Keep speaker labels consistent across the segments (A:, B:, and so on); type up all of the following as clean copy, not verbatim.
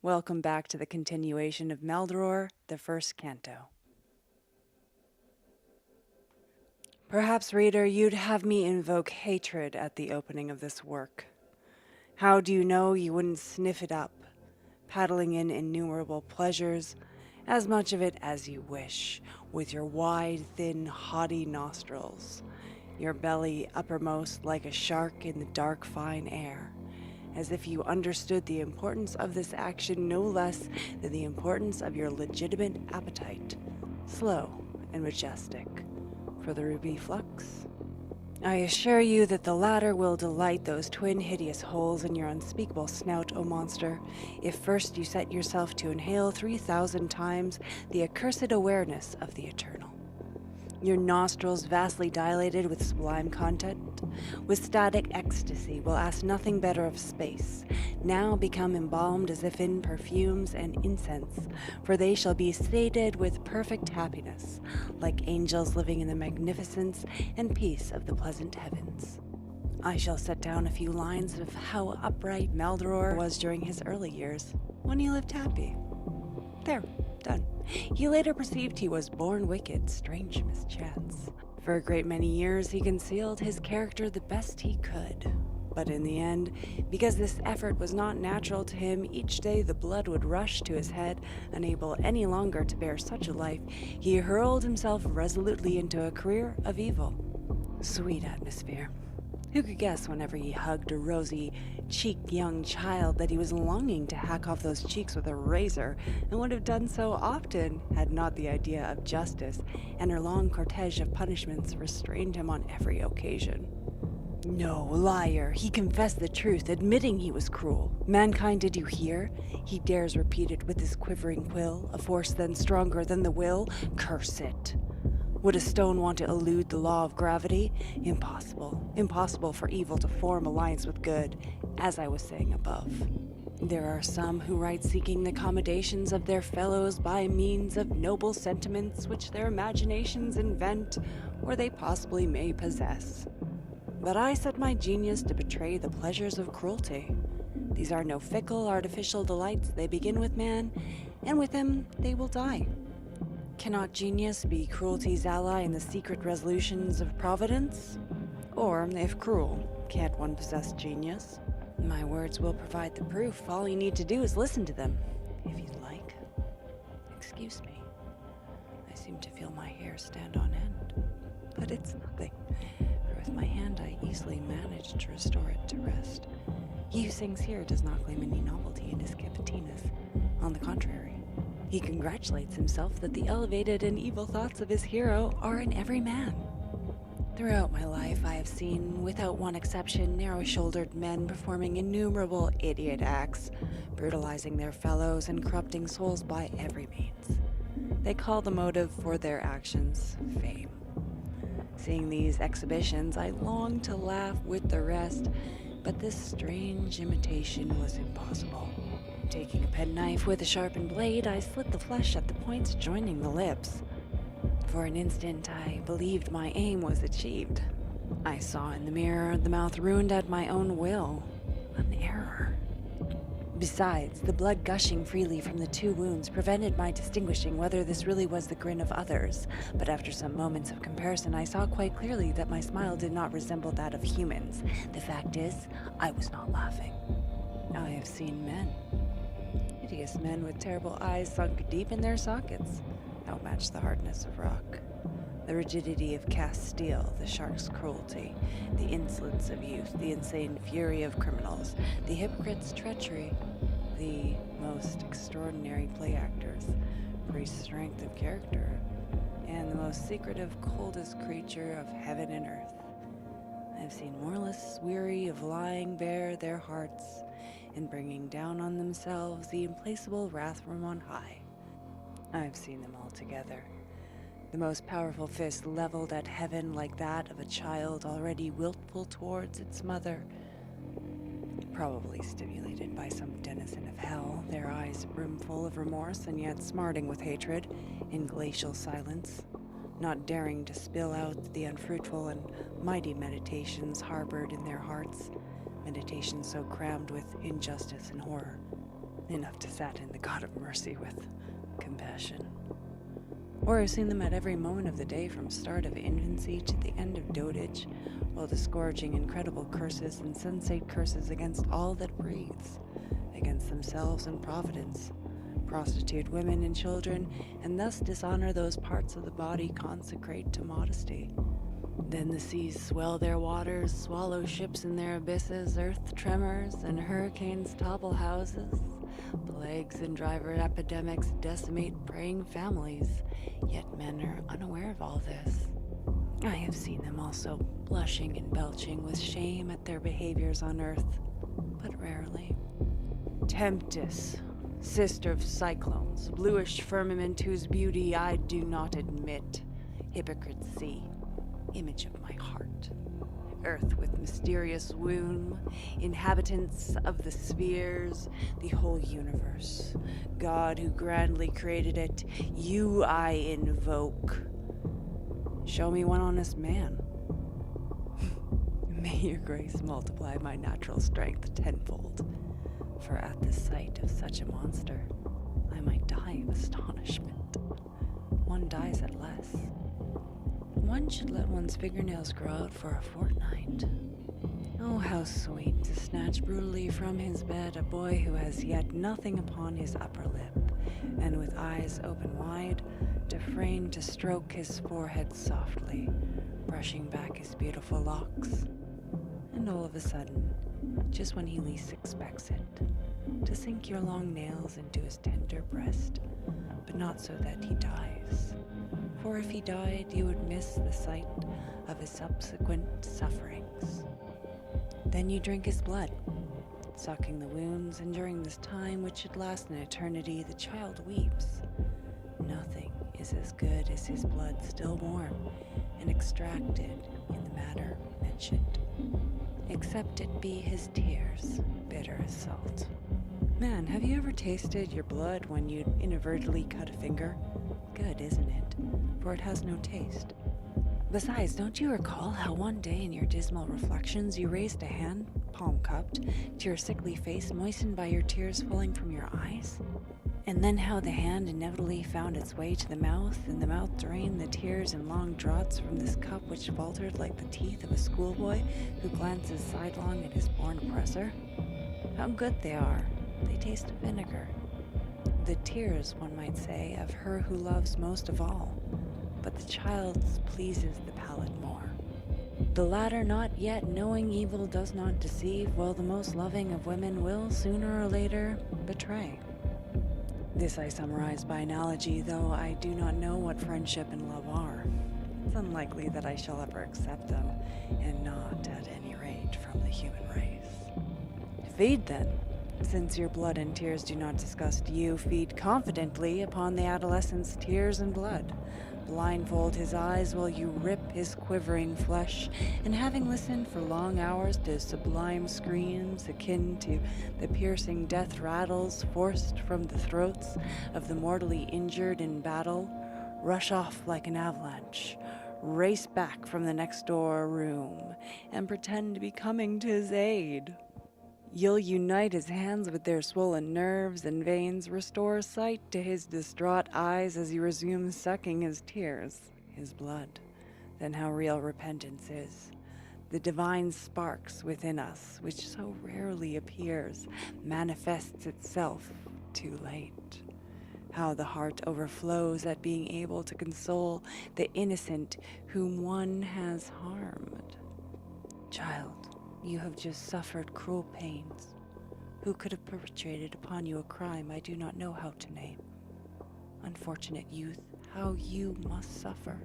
A: Welcome back to the continuation of Maldoror, the first canto. Perhaps, reader, you'd have me invoke hatred at the opening of this work. How do you know you wouldn't sniff it up, paddling in innumerable pleasures, as much of it as you wish, with your wide, thin, haughty nostrils, your belly uppermost like a shark in the dark, fine air, as if you understood the importance of this action no less than the importance of your legitimate appetite, slow and majestic, for the ruby flux? I assure you that the latter will delight those twin hideous holes in your unspeakable snout, O monster, if first you set yourself to inhale 3,000 times the accursed awareness of the eternal. Your nostrils vastly dilated with sublime content, with static ecstasy, will ask nothing better of space, now become embalmed as if in perfumes and incense, for they shall be sated with perfect happiness, like angels living in the magnificence and peace of the pleasant heavens. I shall set down a few lines of how upright Maldoror was during his early years, when he lived happy. There, done. He later perceived he was born wicked, strange mischance. For a great many years he concealed his character the best he could. But in the end, because this effort was not natural to him, each day the blood would rush to his head, unable any longer to bear such a life, he hurled himself resolutely into a career of evil. Sweet atmosphere. Who could guess whenever he hugged a rosy-cheeked young child that he was longing to hack off those cheeks with a razor, and would have done so often had not the idea of justice and her long cortege of punishments restrained him on every occasion. No, liar, he confessed the truth, admitting he was cruel. Mankind, did you hear? He dares repeat it with his quivering quill, a force then stronger than the will. Curse it. Would a stone want to elude the law of gravity? Impossible. Impossible for evil to form alliance with good, as I was saying above. There are some who write seeking the accommodations of their fellows by means of noble sentiments which their imaginations invent, or they possibly may possess. But I set my genius to betray the pleasures of cruelty. These are no fickle, artificial delights. They begin with man, and with him they will die. Cannot genius be cruelty's ally in the secret resolutions of Providence? Or, if cruel, can't one possess genius? My words will provide the proof. All you need to do is listen to them, if you'd like. Excuse me. I seem to feel my hair stand on end. But it's nothing, for with my hand I easily manage to restore it to rest. He who sings here does not claim any novelty in his capitinas. On the contrary, he congratulates himself that the elevated and evil thoughts of his hero are in every man. Throughout my life, I have seen, without one exception, narrow-shouldered men performing innumerable idiot acts, brutalizing their fellows and corrupting souls by every means. They call the motive for their actions fame. Seeing these exhibitions, I longed to laugh with the rest, but this strange imitation was impossible. Taking a penknife with a sharpened blade, I slit the flesh at the points joining the lips. For an instant, I believed my aim was achieved. I saw in the mirror the mouth ruined at my own will. An error. Besides, the blood gushing freely from the two wounds prevented my distinguishing whether this really was the grin of others, but after some moments of comparison, I saw quite clearly that my smile did not resemble that of humans. The fact is, I was not laughing. I have seen men. Hideous men with terrible eyes sunk deep in their sockets, outmatch the hardness of rock, the rigidity of cast steel, the shark's cruelty, the insolence of youth, the insane fury of criminals, the hypocrite's treachery, the most extraordinary play actors, priest strength of character, and the most secretive, coldest creature of heaven and earth. I have seen moralists weary of lying bare their hearts and bringing down on themselves the implacable wrath from on high. I've seen them all together. The most powerful fist leveled at heaven like that of a child already wilful towards its mother, probably stimulated by some denizen of hell, their eyes brimful of remorse and yet smarting with hatred, in glacial silence, not daring to spill out the unfruitful and mighty meditations harbored in their hearts, meditations so crammed with injustice and horror. enough to sadden the God of mercy with compassion. Or I've seen them at every moment of the day from start of infancy to the end of dotage, while disgorging incredible curses, insensate curses against all that breathes, against themselves and providence, prostitute women and children, and thus dishonor those parts of the body consecrate to modesty. Then the seas swell their waters, swallow ships in their abysses, earth tremors and hurricanes topple houses, plagues and driver epidemics decimate praying families, yet men are unaware of all this. I have seen them also blushing and belching with shame at their behaviors on earth, but rarely. Tempest, sister of cyclones, bluish firmament whose beauty I do not admit, hypocrites see, image of my heart. Earth with mysterious womb, inhabitants of the spheres, the whole universe. God who grandly created it, you I invoke. Show me one honest man. May your grace multiply my natural strength tenfold, for at the sight of such a monster, I might die of astonishment. One dies at less. One should let one's fingernails grow out for a fortnight. Oh, how sweet to snatch brutally from his bed a boy who has yet nothing upon his upper lip, and with eyes open wide, Dufresne to stroke his forehead softly, brushing back his beautiful locks. And all of a sudden, just when he least expects it, to sink your long nails into his tender breast, but not so that he dies. For if he died, you would miss the sight of his subsequent sufferings. Then you drink his blood, sucking the wounds, and during this time, which should last an eternity, the child weeps. Nothing is as good as his blood still warm and extracted in the manner mentioned, except it be his tears, bitter as salt. Man, have you ever tasted your blood when you inadvertently cut a finger? Good, isn't it? For it has no taste. Besides, don't you recall how one day in your dismal reflections you raised a hand, palm cupped, to your sickly face moistened by your tears falling from your eyes? And then how the hand inevitably found its way to the mouth, and the mouth drained the tears in long draughts from this cup which faltered like the teeth of a schoolboy who glances sidelong at his born oppressor? How good they are! They taste of vinegar. The tears, one might say, of her who loves most of all, but the child's pleases the palate more. The latter not yet knowing evil does not deceive, while the most loving of women will, sooner or later, betray. This I summarize by analogy, though I do not know what friendship and love are. It's unlikely that I shall ever accept them, and not, at any rate, from the human race. Feed, then. Since your blood and tears do not disgust you, feed confidently upon the adolescent's tears and blood. Blindfold his eyes while you rip his quivering flesh, and having listened for long hours to sublime screams akin to the piercing death rattles forced from the throats of the mortally injured in battle, rush off like an avalanche, race back from the next door room, and pretend to be coming to his aid. You'll unite his hands with their swollen nerves and veins, restore sight to his distraught eyes as he resumes sucking his tears, his blood. Then how real repentance is. The divine sparks within us, which so rarely appears, manifests itself too late. How the heart overflows at being able to console the innocent whom one has harmed. Child, you have just suffered cruel pains. Who could have perpetrated upon you a crime I do not know how to name? Unfortunate youth, how you must suffer.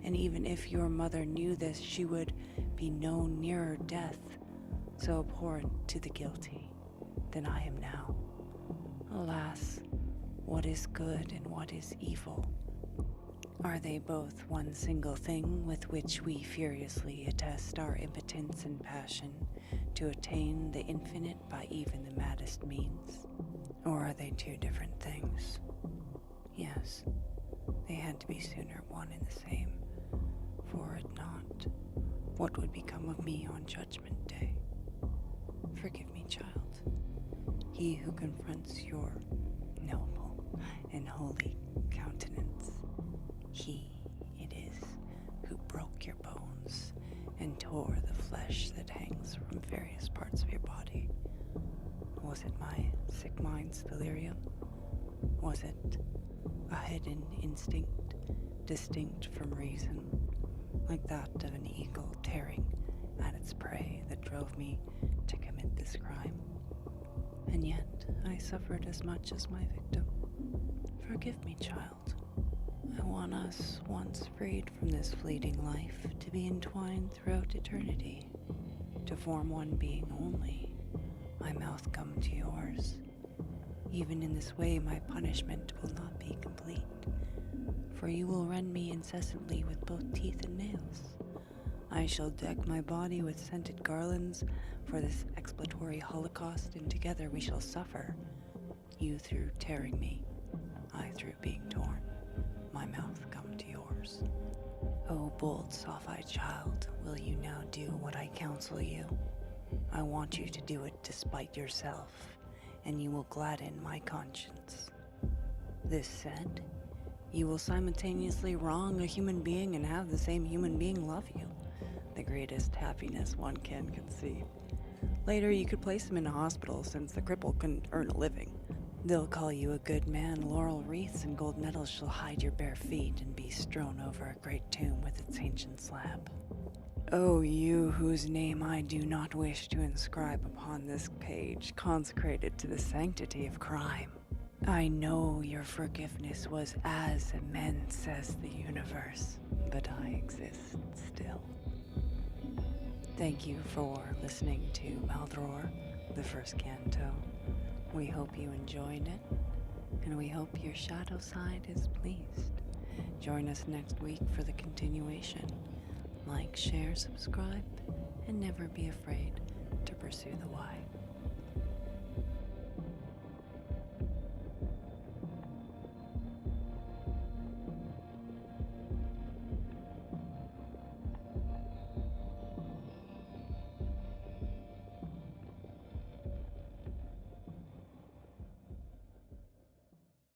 A: And even if your mother knew this, she would be no nearer death, so abhorrent to the guilty, than I am now. Alas, what is good and what is evil? Are they both one single thing with which we furiously attest our impotence and passion to attain the infinite by even the maddest means? Or are they two different things? Yes, they had to be sooner one and the same. For were it not, what would become of me on Judgment Day? Forgive me, child. he who confronts your noble and holy countenance. He it is who broke your bones and tore the flesh that hangs from various parts of your body. Was it my sick mind's delirium? Was it a hidden instinct, distinct from reason, like that of an eagle tearing at its prey that drove me to commit this crime? And yet, I suffered as much as my victim. Forgive me, child. I want us, once freed from this fleeting life, to be entwined throughout eternity, to form one being only, my mouth come to yours. Even in this way, my punishment will not be complete, for you will rend me incessantly with both teeth and nails. I shall deck my body with scented garlands for this expiatory holocaust, and together we shall suffer, you through tearing me, I through being torn, my mouth come to yours. O bold, soft-eyed child, will you now do what I counsel you? I want you to do it despite yourself, and you will gladden my conscience. This said, you will simultaneously wrong a human being and have the same human being love you, the greatest happiness one can conceive. Later, you could place him in a hospital since the cripple couldn't earn a living. They'll call you a good man, laurel wreaths and gold medals shall hide your bare feet and be strewn over a great tomb with its ancient slab. O you whose name I do not wish to inscribe upon this page consecrated to the sanctity of crime, I know your forgiveness was as immense as the universe, but I exist still. Thank you for listening to Maldoror, the first canto. We hope you enjoyed it, and we hope your shadow side is pleased. Join us next week for the continuation. Like, share, subscribe, and never be afraid to pursue the why.